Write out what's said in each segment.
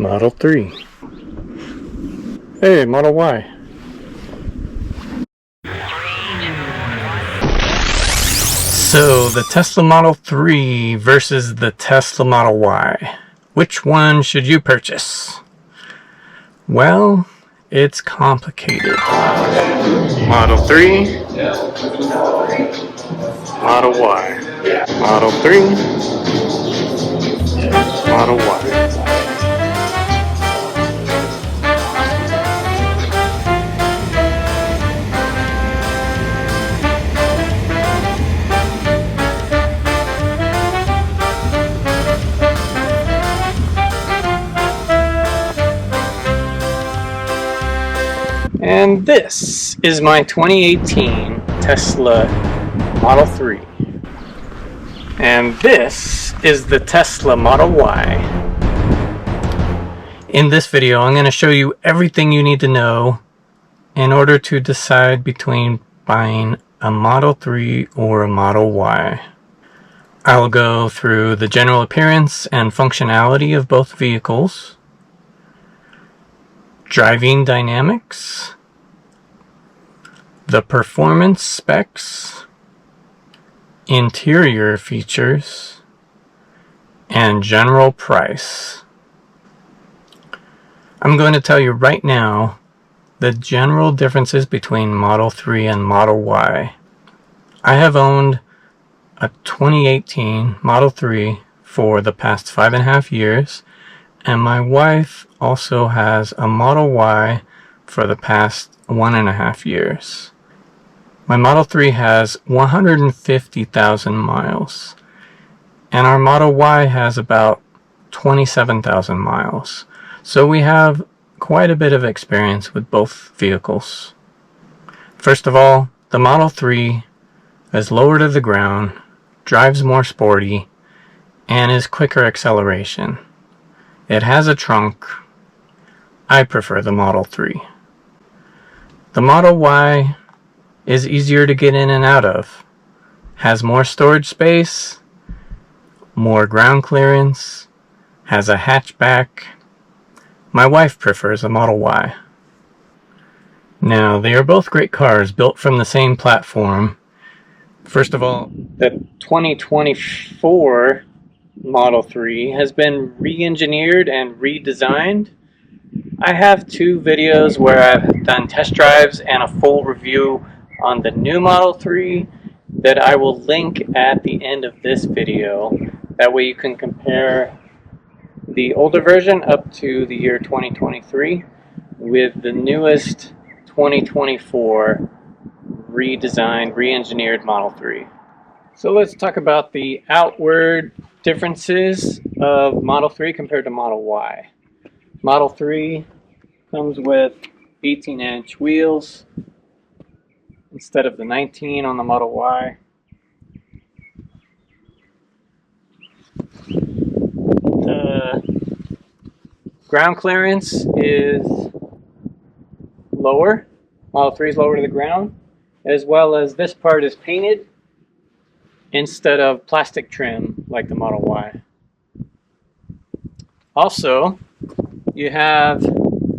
Model 3. Hey, Model Y. So, the Tesla Model 3 versus the Tesla Model Y. Which one should you purchase? Well, it's complicated. Model 3, Model Y. Model 3, Model Y. And this is my 2018 Tesla Model 3. And this is the Tesla Model Y. In this video, I'm going to show you everything you need to know in order to decide between buying a Model 3 or a Model Y. I'll go through the general appearance and functionality of both vehicles, driving dynamics, the performance specs, interior features, and general price. I'm going to tell you right now the general differences between Model 3 and Model Y. I have owned a 2018 Model 3 for the past 5.5 years, and my wife also has a Model Y for the past 1.5 years. My Model 3 has 150,000 miles, and our Model Y has about 27,000 miles. So we have quite a bit of experience with both vehicles. First of all, the Model 3 is lower to the ground, drives more sporty, and is quicker acceleration. It has a trunk. I prefer the Model 3. The Model Y is easier to get in and out of, has more storage space, more ground clearance, has a hatchback. My wife prefers a Model Y. Now, they are both great cars built from the same platform. First of all, the 2024 Model 3 has been re-engineered and redesigned. I have 2 videos where I've done test drives and a full review on the new Model 3 that I will link at the end of this video. That way you can compare the older version up to the year 2023 with the newest 2024 redesigned, re-engineered Model 3. So let's talk about the outward differences of Model 3 compared to Model Y. Model 3 comes with 18-inch wheels instead of the 19 on the Model Y. The ground clearance is lower. Model 3 is lower to the ground, as well as this part is painted instead of plastic trim like the Model Y. Also, you have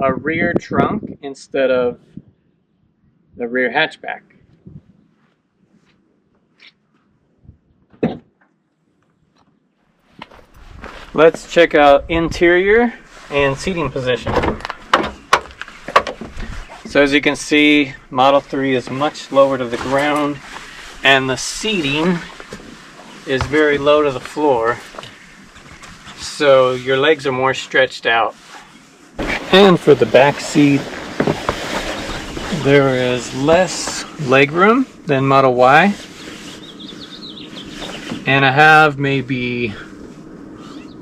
a rear trunk instead of the rear hatchback. Let's check out interior and seating position. So as you can see, Model 3 is much lower to the ground, and the seating is very low to the floor, so your legs are more stretched out. And for the back seat, there is less legroom than Model Y, and I have maybe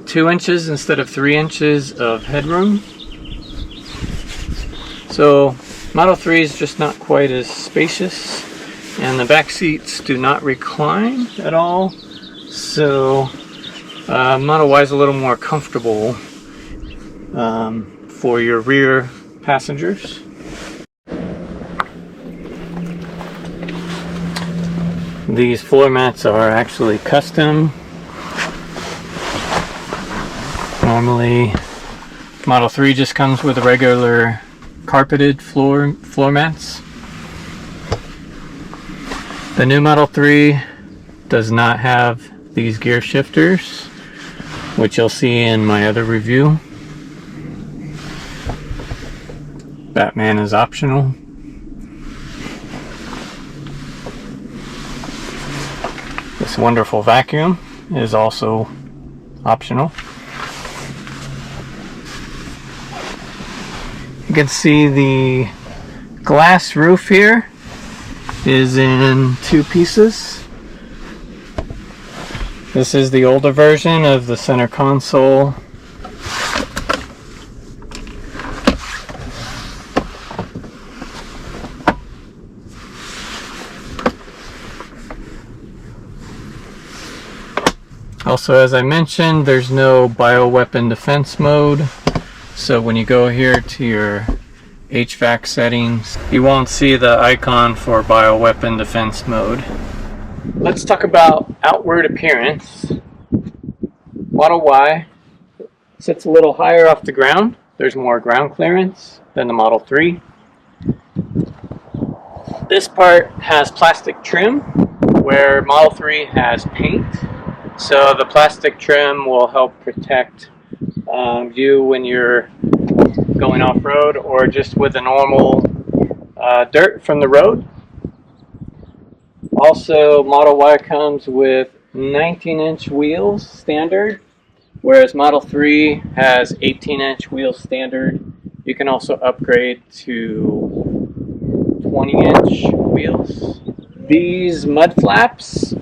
2 inches instead of 3 inches of headroom. So Model 3 is just not quite as spacious, and the back seats do not recline at all. So Model Y is a little more comfortable for your rear passengers. These floor mats are actually custom. Normally Model 3 just comes with regular carpeted floor mats. The new Model 3 does not have these gear shifters, which you'll see in my other review. Batman is optional. This wonderful vacuum is also optional. You can see the glass roof here is in two pieces. This is the older version of the center console. Also, as I mentioned, there's no bioweapon defense mode. So when you go here to your HVAC settings, you won't see the icon for bioweapon defense mode. Let's talk about outward appearance. Model Y sits a little higher off the ground. There's more ground clearance than the Model 3. This part has plastic trim, where Model 3 has paint. So the plastic trim will help protect you when you're going off-road or just with the normal dirt from the road. Also, Model Y comes with 19-inch wheels standard, whereas Model 3 has 18-inch wheels standard. You can also upgrade to 20-inch wheels. These mud flaps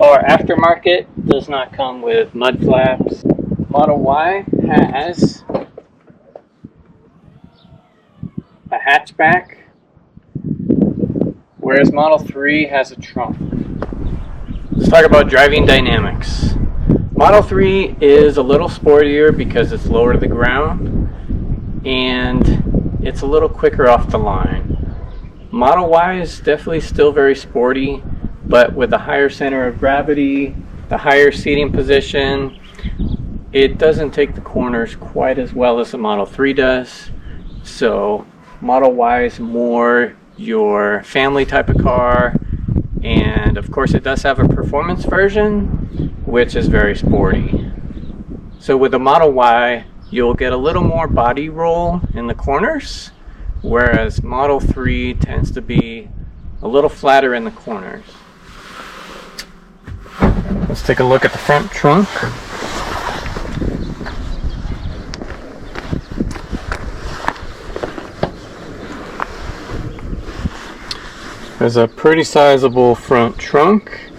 are aftermarket, does not come with mud flaps. Model Y has a hatchback, whereas Model 3 has a trunk. Let's talk about driving dynamics. Model 3 is a little sportier because it's lower to the ground and it's a little quicker off the line. Model Y is definitely still very sporty, but with the higher center of gravity, the higher seating position, it doesn't take the corners quite as well as the Model 3 does. So Model Y is more your family type of car, and of course it does have a performance version, which is very sporty. So with the Model Y, you'll get a little more body roll in the corners, whereas Model 3 tends to be a little flatter in the corners. Let's take a look at the front trunk. There's a pretty sizable front trunk.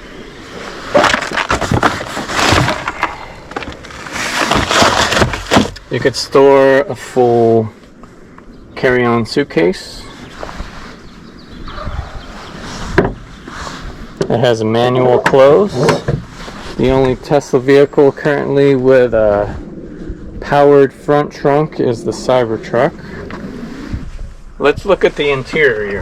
You could store a full carry-on suitcase. It has a manual close. The only Tesla vehicle currently with a powered front trunk is the Cybertruck. Let's look at the interior.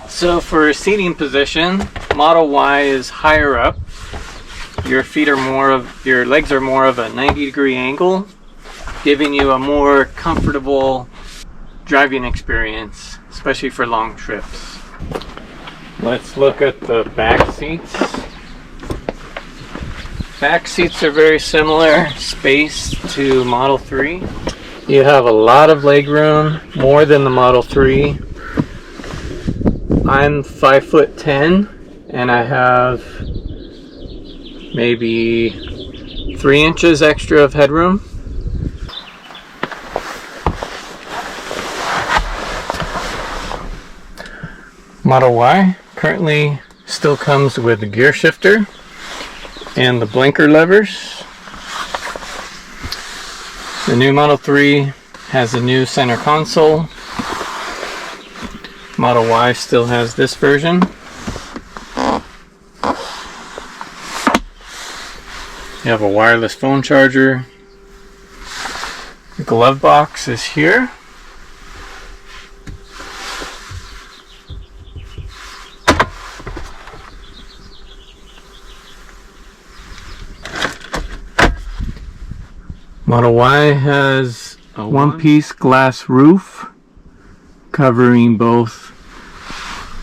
So for seating position, Model Y is higher up. Your legs are more of a 90-degree angle, giving you a more comfortable driving experience, especially for long trips. Let's look at the back seats. Back seats are very similar space to Model 3. You have a lot of leg room, more than the Model 3. I'm 5'10", and I have maybe 3 inches extra of headroom. Model Y currently still comes with the gear shifter and the blinker levers. The new Model 3 has a new center console. Model Y still has this version. You have a wireless phone charger. The glove box is here. Model Y has a one-piece glass roof covering both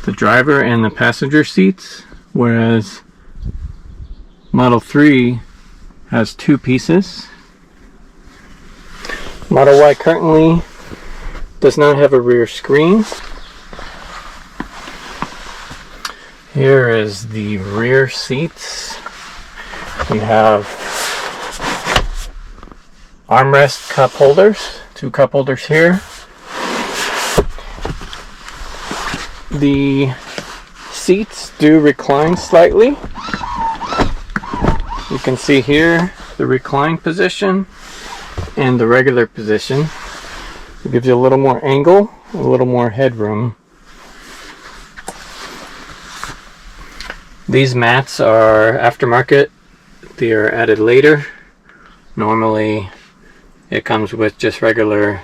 the driver and the passenger seats, whereas Model 3 has two pieces. Model Y currently does not have a rear screen. Here is the rear seats. We have armrest cup holders, two cup holders here. The seats do recline slightly. You can see here the recline position and the regular position. It gives you a little more angle, a little more headroom. These mats are aftermarket. They are added later. Normally it comes with just regular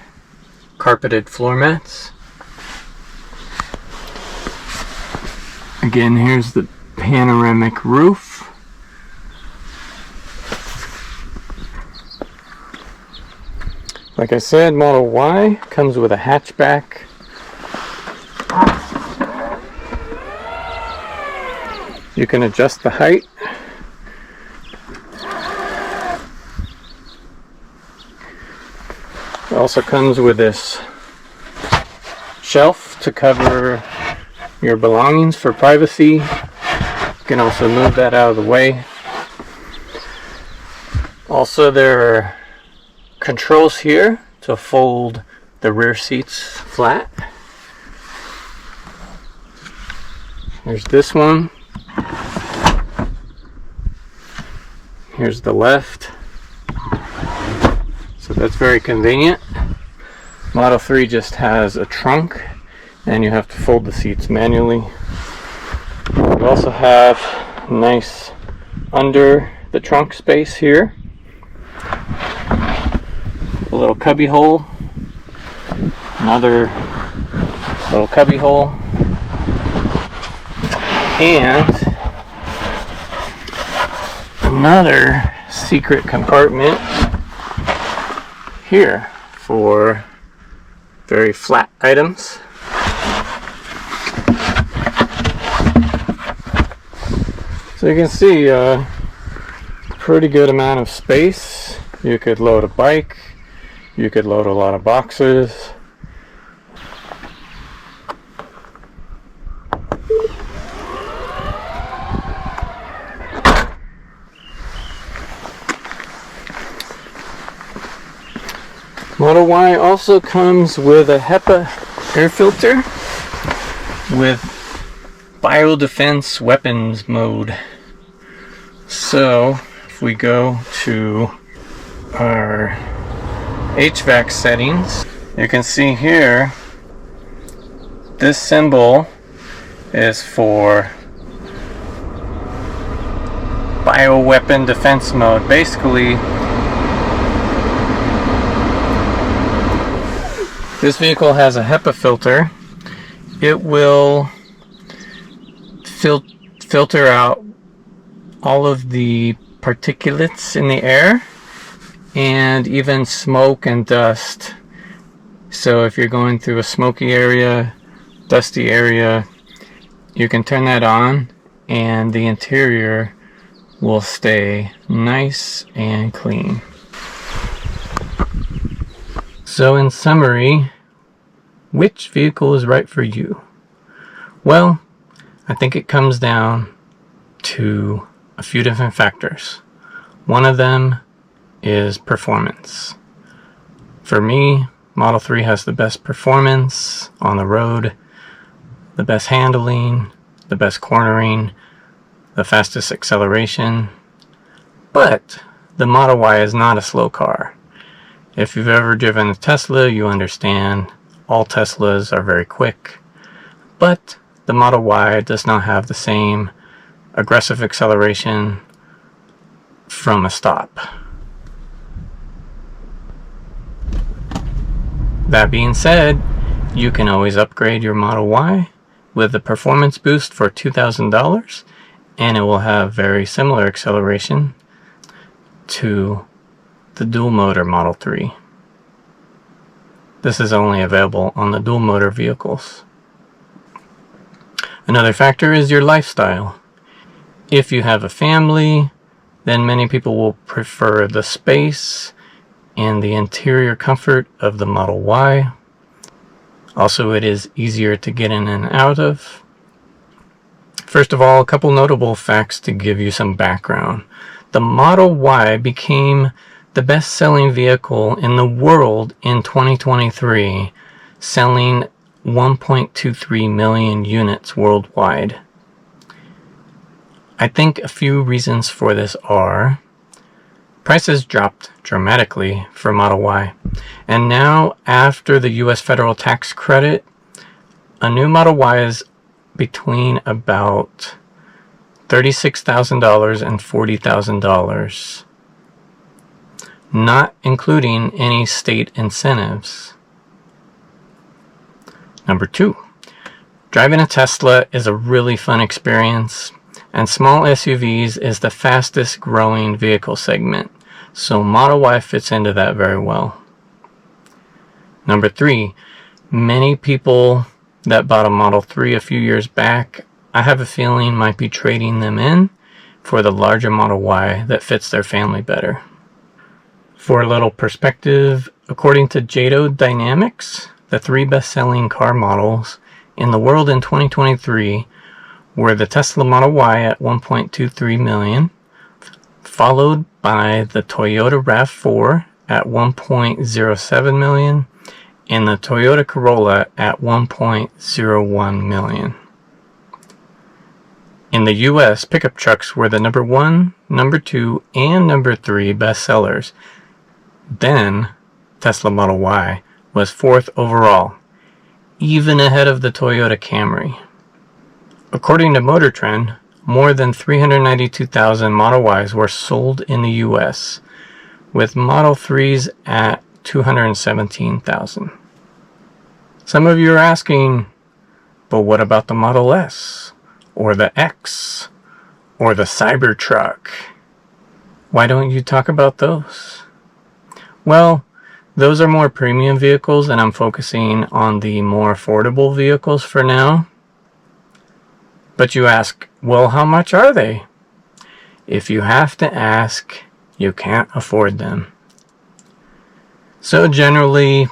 carpeted floor mats. Again, here's the panoramic roof. Like I said, Model Y comes with a hatchback. You can adjust the height. It also comes with this shelf to cover your belongings for privacy. You can also move that out of the way. Also, there are controls here to fold the rear seats flat. There's this one. Here's the left. So that's very convenient. Model 3 just has a trunk and you have to fold the seats manually. We also have nice under the trunk space here. A little cubby hole. Another little cubby hole. And another secret compartment here for very flat items. So you can see a pretty good amount of space. You could load a bike, you could load a lot of boxes. Model Y also comes with a HEPA air filter with biodefense weapons mode. So if we go to our HVAC settings, you can see here this symbol is for bioweapon defense mode. Basically, this vehicle has a HEPA filter. It will filter out all of the particulates in the air and even smoke and dust. So if you're going through a smoky area, dusty area, you can turn that on and the interior will stay nice and clean. So in summary, which vehicle is right for you? Well, I think it comes down to a few different factors. One of them is performance. For me, Model 3 has the best performance on the road, the best handling, the best cornering, the fastest acceleration. But the Model Y is not a slow car. If you've ever driven a Tesla, you understand all Teslas are very quick. But the Model Y does not have the same aggressive acceleration from a stop. That being said, you can always upgrade your Model Y with the performance boost for $2,000 and it will have very similar acceleration to the dual motor Model 3. This is only available on the dual motor vehicles. Another factor is your lifestyle. If you have a family, then many people will prefer the space and the interior comfort of the Model Y. Also, it is easier to get in and out of. First of all, a couple notable facts to give you some background. The Model Y became the best-selling vehicle in the world in 2023, selling 1.23 million units worldwide. I think a few reasons for this are: prices dropped dramatically for Model Y, and now after the US federal tax credit, a new Model Y is between about $36,000 and $40,000, not including any state incentives. Number 2, driving a Tesla is a really fun experience, and small SUVs is the fastest growing vehicle segment, so Model Y fits into that very well. Number 3, many people that bought a Model 3 a few years back, I have a feeling might be trading them in for the larger Model Y that fits their family better. For a little perspective, according to JATO Dynamics, the 3 best-selling car models in the world in 2023 were the Tesla Model Y at 1.23 million, followed by the Toyota RAV4 at 1.07 million, and the Toyota Corolla at 1.01 million. In the US, pickup trucks were the number 1, number 2, and number 3 bestsellers. Then, Tesla Model Y was 4th overall, even ahead of the Toyota Camry. According to Motor Trend, more than 392,000 Model Ys were sold in the US, with Model 3s at 217,000. Some of you are asking, but what about the Model S, or the X, or the Cybertruck? Why don't you talk about those? Well, those are more premium vehicles, and I'm focusing on the more affordable vehicles for now. But you ask, well, how much are they? If you have to ask, you can't afford them. So generally,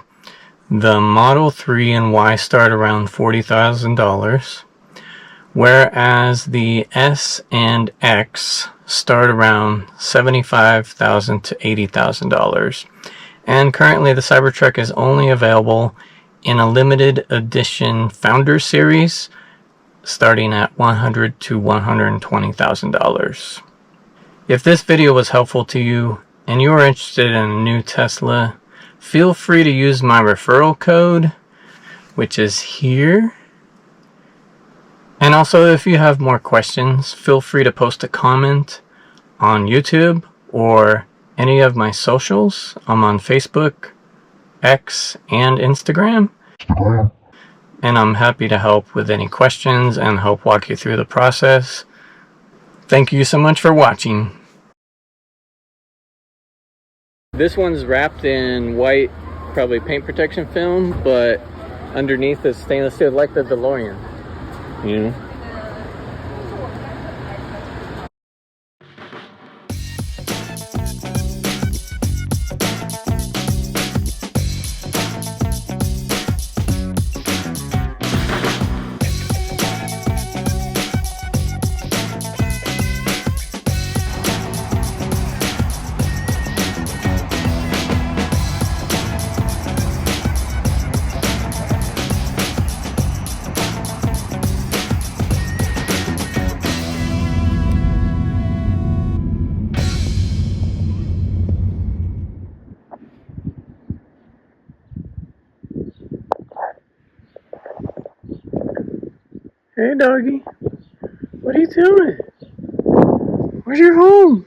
the Model 3 and Y start around $40,000, whereas the S and X start around $75,000 to $80,000. And currently the Cybertruck is only available in a limited edition Founder Series, starting at $100,000 to $120,000. If this video was helpful to you and you are interested in a new Tesla, feel free to use my referral code, which is here. And also, if you have more questions, feel free to post a comment on YouTube or any of my socials. I'm on Facebook, X, and Instagram. And I'm happy to help with any questions and help walk you through the process. Thank you so much for watching. This one's wrapped in white, probably paint protection film, but underneath is stainless steel, like the DeLorean, you know? Hey doggy, what are you doing? Where's your home?